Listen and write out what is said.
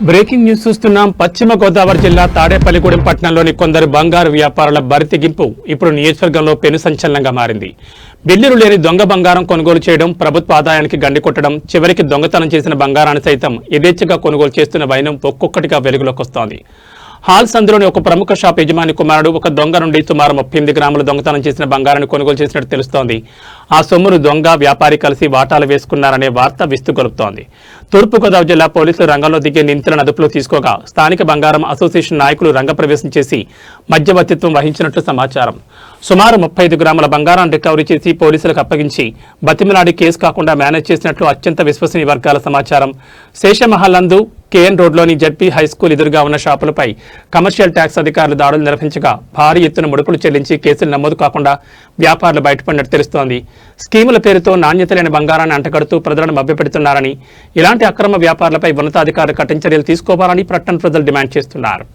Breaking news చూస్తున్నాం. పశ్చిమ గోదావరి జిల్లా తాడేపల్లిగూడెం పట్టణంలోని కొందరు బంగారు వ్యాపారుల బరితెగింపు ఇప్పుడు నియోజకవర్గంలో పెను సంచలనంగా మారింది. బిల్లులు లేని దొంగ బంగారం కొనుగోలు చేయడం, ప్రభుత్వ ఆదాయానికి గండి కొట్టడం, చివరికి దొంగతనం చేసిన బంగారాన్ని సైతం యథేచ్ఛగా కొనుగోలు చేస్తున్న వైనం ఒక్కొక్కటిగా వెలుగులోకి వస్తోంది. హాల్ సందులోని ఒక ప్రముఖ షాప్ యజమాని కుమారుడు ఒక దొంగ నుండి సుమారు 38 గ్రాముల దొంగతనం చేసిన బంగారాన్ని కొనుగోలు చేసినట్టు తెలుస్తోంది. ఆ సొమ్మును దొంగ వ్యాపారి కలిసి వాటాలు వేసుకున్నారనే వార్త విస్తుగొలుపుతోంది. తూర్పుగోదావరి జిల్లా పోలీసులు రంగంలో దిగే నిందితులను అదుపులో తీసుకోగా స్థానిక బంగారం అసోసియేషన్ నాయకులు రంగప్రవేశం చేసి మధ్యవర్తిత్వం వహించినట్లు సమాచారం. సుమారు 35 గ్రాముల బంగారాన్ని రికవరీ చేసి పోలీసులకు అప్పగించి బతిమిలాడి కేసు కాకుండా మేనేజ్ చేసినట్లు అత్యంత విశ్వసనీయ వర్గాల సమాచారం. శేషమహల్లందు కేఎన్ రోడ్లోని జడ్పీ హైస్కూల్ ఎదురుగా ఉన్న షాపులపై కమర్షియల్ ట్యాక్స్ అధికారులు దాడులు నిర్వహించగా భారీ ఎత్తున ముడుపులు చెల్లించి కేసులు నమోదు కాకుండా వ్యాపారులు బయటపడినట్టు తెలుస్తోంది. స్కీముల పేరుతో నాణ్యత లేని బంగారాన్ని అంటగడుతూ ప్రజలను మభ్యపెడుతున్నారని, ఇలాంటి అక్రమ వ్యాపారులపై ఉన్నతాధికారులు కఠిన చర్యలు తీసుకోవాలని పట్టణ ప్రజలు డిమాండ్ చేస్తున్నారు.